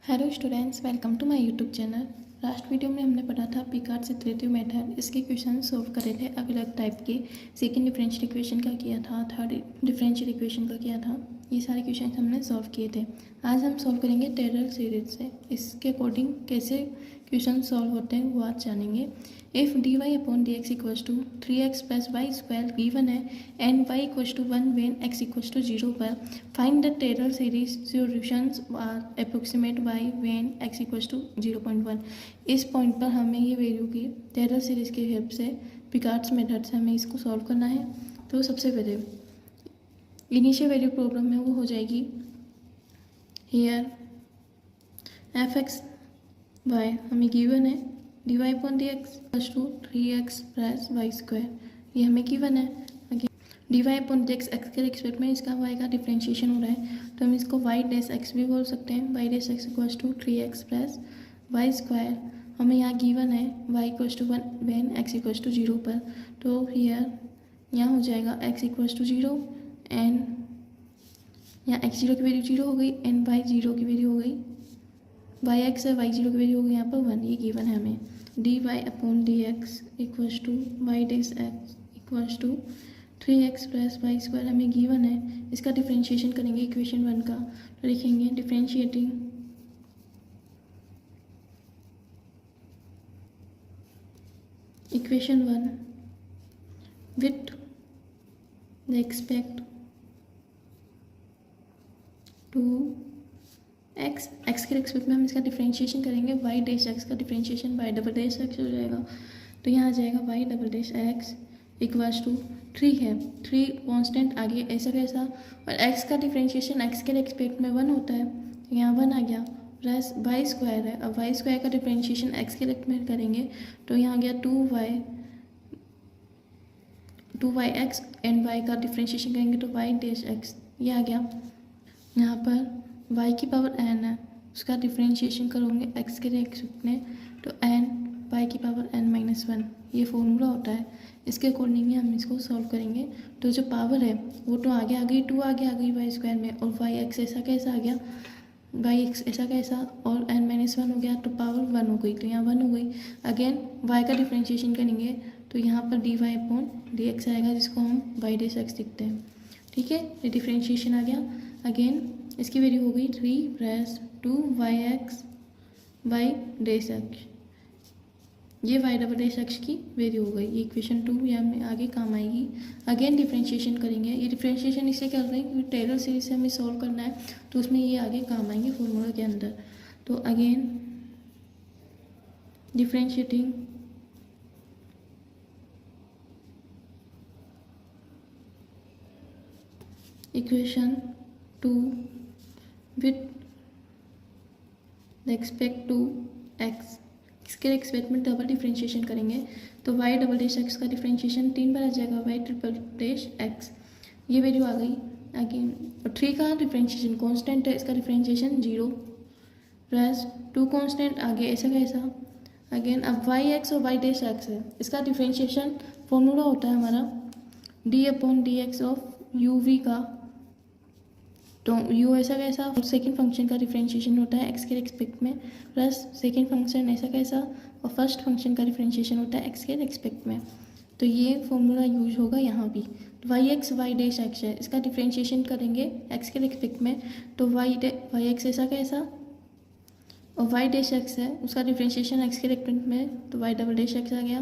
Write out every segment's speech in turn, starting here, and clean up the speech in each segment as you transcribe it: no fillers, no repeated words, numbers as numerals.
Hello students, welcome to my YouTube channel. Last video में हमने पढ़ा था पिकार्ड्स इटरेटिव मेथड। इसके क्वेश्चन सॉल्व करे थे अलग अलग टाइप के। सेकंड डिफरेंशियल इक्वेशन का किया था, थर्ड डिफरेंशियल इक्वेशन का किया था। ये सारे क्वेश्चन हमने सॉल्व किए थे। आज हम सॉल्व करेंगे टेलर सीरीज से। इसके अकॉर्डिंग कैसे क्वेश्चन सॉल्व होते हैं वो आज जानेंगे। If dy upon d x equals to 3x plus y square given है and y equals to 1 when x equals to 0 पर find the Taylor series solutions are approximate y when x equals to 0.1। इस point पर हमें ये value की Taylor series की help से Picard's method से हमें इसको सॉल्व करना है। तो सबसे पहले इनिशियल वैल्यू प्रॉब्लम में वो हो जाएगी हियर f(x) y हमें गिवन है dy upon d x plus two 3x plus y square, ये हमें गिवन है। Again dy upon d x के रिस्पेक्ट में इसका y का डिफ्रेंशिएशन हो रहा है, तो हम इसको y डैश x भी बोल सकते हैं। y dash x equals to 3x plus y square हमें यहाँ गिवन है y equals to 1 when x equals to 0 पर। तो हियर यहाँ हो जाएगा x इक्वल्स टू 0 एंड यहाँ x 0 की वैल्यू 0 हो गई एंड y 0 की वैल्यू हो गई वाई एक्स है, वाई 0 की वैल्यू हो गई यहाँ पर 1। ये गिवन है हमें d y upon d x equals to y dash x equals to 3x plus y square हमें गिवन है। इसका डिफ्रेंशिएशन करेंगे इक्वेशन 1 का, तो लिखेंगे differentiating equation 1 with the respect to x के रिस्पेक्ट में हम इसका डिफ्रेंशिएशन करेंगे। y डैश x का differentiation y double dash x हो जाएगा, तो यहाँ आ जाएगा y double dash x equals to 3 है, 3 कांस्टेंट आगे ऐसा कैसा, और x का डिफ्रेंशिएशन x के रिस्पेक्ट में 1 होता है, तो यहाँ 1 आ गया प्लस वाई स्क्वायर है। अब वाई स्क्वायर का डिफ्रेंशिएशन x के रिस्पेक्ट में करेंगे तो यहाँ आ गया 2y x एंड y का डिफ्रेंशिएशन करेंगे तो y डैश x, ये आ गया। यहाँ पर y की पावर n है, उसका डिफ्रेंशिएशन करोगे x के रिस्पेक्ट में तो n y की पावर n माइनस 1, ये फॉर्मूला होता है। इसके अकॉर्डिंग हम इसको सॉल्व करेंगे। तो जो पावर है वो तो आगे आ गई, 2 आगे आ गई y स्क्वायर में, और y x ऐसा कैसा आ गया, y x ऐसा कैसा, और n माइनस 1 हो गया तो पावर 1 हो गई, तो यहाँ 1 हो गई। अगेन y का डिफ्रेंशिएशन करेंगे तो यहाँ पर d y upon d x आएगा, जिसको हम y डैश x लिखते हैं। ठीक है, ये डिफ्रेंशिएशन आ गया। अगेन इसकी वैल्यू हो गई 3 plus 2yx y dash x, ये y डबल डैश एक्स की वैल्यू हो गई। ये इक्वेशन 2 ये हमें आगे काम आएगी। अगेन डिफ्रेंशिएशन करेंगे, ये डिफ्रेंशिएशन इससे कर रहे हैं क्योंकि टेलर सीरीज से हमें सॉल्व करना है, तो उसमें ये आगे काम आएंगे फॉर्मूला के अंदर। तो again differentiating equation 2 with respect to x, इसके रिस्पेक्ट में डबल डिफ्रेंशिएशन करेंगे तो y डबल डैश x का डिफ्रेंशिएशन 3 बार आ जाएगा y ट्रिपल डैश x, ये वैल्यू आ गई। अगेन 3 का डिफ्रेंशिएशन कांस्टेंट है, इसका डिफ्रेंशिएशन 0 प्लस 2 कांस्टेंट आगे ऐसा कैसा। अगेन अब y x और y डैश x है, इसका डिफ्रेंशिएशन फॉर्मूला होता है हमारा d upon d x of u v का, तो u ऐसा कैसा, और सेकेंड फंक्शन का डिफ्रेंशिएशन होता है x के रिस्पेक्ट में, प्लस सेकेंड फंक्शन ऐसा कैसा, और फर्स्ट फंक्शन का डिफ्रेंशिएशन होता है x के रिस्पेक्ट में। तो ये फॉर्मूला यूज होगा यहाँ भी। तो y x y dash x है, इसका डिफ्रेंशिएशन करेंगे x के रिस्पेक्ट में तो वाई एक्स ऐसा कैसा, और वाई डैश एक्स है उसका डिफ्रेंशिएशन x के रिस्पेक्ट में तो वाई डबल डैश एक्स आ गया,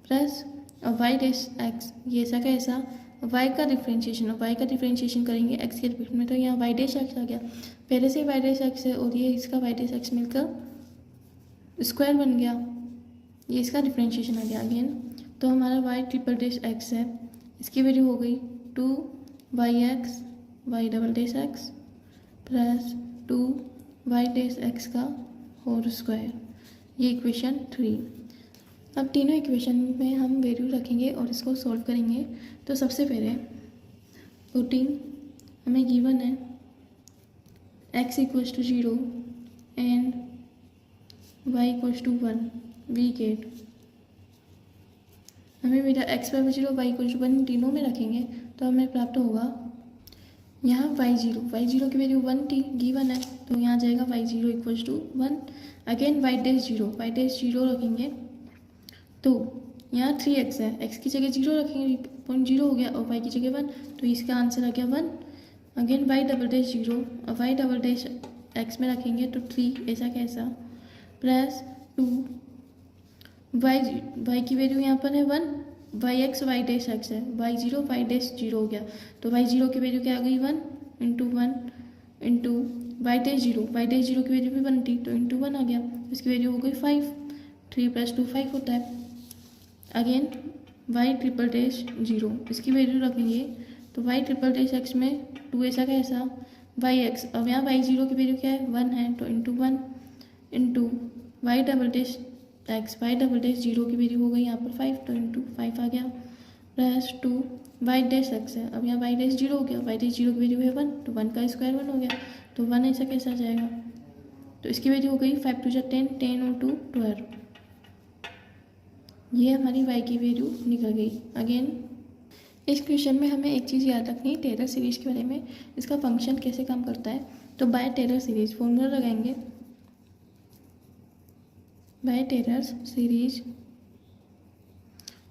प्लस और वाई डैश एक्स ये ऐसा कैसा, y का डिफ्रेंशिएशन, और y का डिफ्रेंशिएशन करेंगे x के रिस्पेक्ट में तो यहाँ y डैश एक्स आ गया। पहले से y डैश एक्स है और ये इसका y डैश एक्स मिलकर स्क्वायर बन गया, ये इसका डिफ्रेंशिएशन आ गया। अगेन तो हमारा y ट्रिपल डैश एक्स है, इसकी वैल्यू हो गई 2yx y double dash x plus 2y dash x का होल स्क्वायर, ये इक्वेशन 3। अब तीनों इक्वेशन में हम वैल्यू रखेंगे और इसको सॉल्व करेंगे। तो सबसे पहले पुटिंग हमें गिवन है x equals to 0 and y equals to 1, we get हमें मेरा x बराबर 0 y इक्वल्स टू 1 तीनों में रखेंगे तो हमें प्राप्त होगा यहाँ y0 की वैल्यू 1 थी, गिवन है, तो यहाँ जाएगा y0 equals to 1। Again y dash zero रखेंगे तो यहाँ 3x है, x की जगह 0 रखेंगे, 0.0 हो गया, और y की जगह 1, तो इसका आंसर आ गया 1। Again y double dash zero और y डबल डैश x में रखेंगे तो 3, ऐसा कैसा, प्लस 2 y की वैल्यू यहाँ पर है 1, y डैश x है, y0 y डैश जीरो हो गया, तो y0 की वैल्यू क्या आ गई 1 into 1 into y dash zero की वैल्यू भी 1 थी, तो इंटू 1 आ गया, इसकी वैल्यू हो गई 5, 3 + 2 5 होता है। Again y triple dash zero, इसकी वैल्यू रखेंगे तो y ट्रिपल डैश x में 2, ऐसा कैसा, yx, अब यहाँ y0 की वैल्यू क्या है 1 है, तो into 1 into y double dash zero की वैल्यू हो गई यहाँ पर 5, तो इंटू 5 आ गया, प्लस 2 y डैश x है, अब यहाँ y डैश जीरो हो गया, y डैश जीरो की वैल्यू है 1, तो 1 का स्क्वायर 1 हो गया, तो 1 ऐसा कैसा जाएगा, तो इसकी वैल्यू हो गई 5 × 10, 10 और 2 12। ये हमारी y की वैल्यू निकल गई। अगेन इस क्वेश्चन में हमें एक चीज़ याद रखनी है टेलर सीरीज के बारे में, इसका फंक्शन कैसे काम करता है। तो बाय टेलर सीरीज फॉर्मूला लगाएंगे, बाय टेलर सीरीज,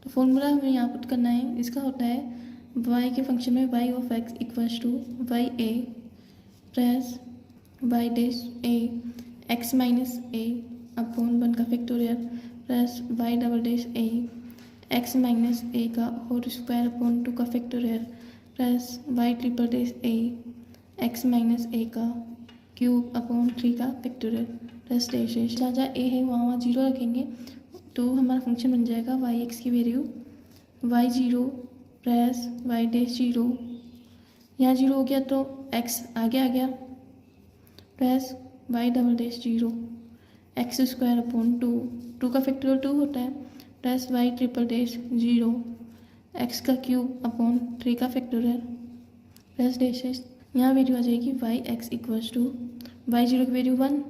तो फॉर्मूला हमें यहाँ पुट करना है, इसका होता है y के फंक्शन में y of x equals to y a plus y dash a x minus a upon 1 का factorial plus y double dash a x minus a का होल स्क्वायर अपॉन 2 का factorial plus y triple dash a x minus a का cube upon 3 का factorial plus dash, जहाँ जहाँ a है वहाँ 0 रखेंगे, तो हमारा फंक्शन बन जाएगा y(x) की value y0 plus y dash zero, यहाँ 0 हो गया तो x आगे आ गया, plus y double dash zero x square upon 2 का फैक्टोरियल 2 होता है, plus y triple dash zero x का क्यूब अपॉन 3 का फैक्टोरियल प्लस डैशेस, यहाँ वैल्यू आ जाएगी y(x) इक्वल्स टू y0 की value 1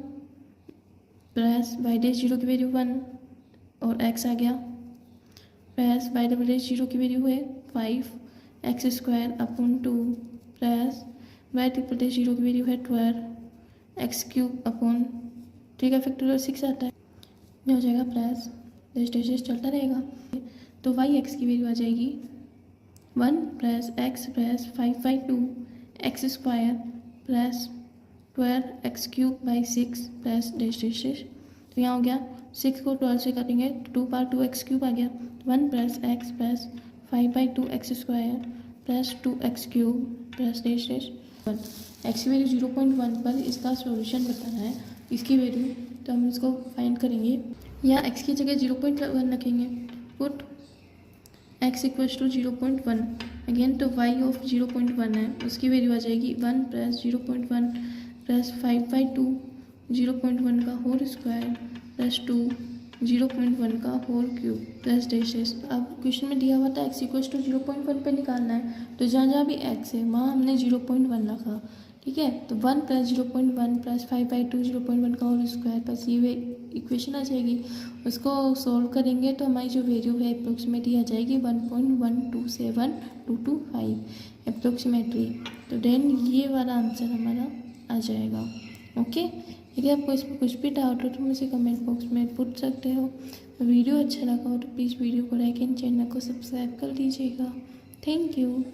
plus y dash zero की वैल्यू 1 और x आ गया, plus y double dash zero की वैल्यू है 5 x square upon 2 plus y triple dash zero की वैल्यू है 12 x क्यूब अपॉन 3 का फैक्टोरियल 6 आता है, ये हो जाएगा प्लस डैश चलता रहेगा, तो y(x) की वैल्यू आ जाएगी 1 plus x plus 5/2 x square plus 12 x cube by 6 plus dash, तो यहाँ हो गया 6 को 12 से काटेंगे 2 बार 2x क्यूब आ गया, 1 plus x plus 5/2 x square plus 2x cube plus dash 1। x की वैल्यू 0.1 पर इसका सॉल्यूशन बताना है, इसकी वैल्यू, तो हम इसको फाइंड करेंगे, यहाँ x की जगह 0.1 रखेंगे, put x equals to 0.1, again तो y ऑफ 0.1 है, उसकी वैल्यू आ जाएगी 1 प्लस 0.1 प्लस 5/2 0.1 का होल स्क्वायर प्लस 2 0.1 का होल क्यूब प्लस डैशेस। अब क्वेश्चन में दिया हुआ था x इक्वल्स टू 0.1 पे निकालना है, तो जहाँ जहाँ भी x है वहाँ हमने 0.1 रखा, ठीक है, तो 1 प्लस 0.1 प्लस 5/2 0.1 का होल स्क्वायर प्लस ये इक्वेशन आ जाएगी, उसको सॉल्व करेंगे तो हमारी जो वैल्यू है अप्रोक्सीमेटली आ जाएगी 1.127225 अप्रोक्सीमेटली, तो देन ये वाला आंसर हमारा आ जाएगा। ओके, यदि आपको इसमें कुछ भी डाउट हो तो मुझे कमेंट बॉक्स में पूछ सकते हो। वीडियो अच्छा लगा हो तो प्लीज़ वीडियो को लाइक एंड चैनल को सब्सक्राइब कर लीजिएगा। Thank you.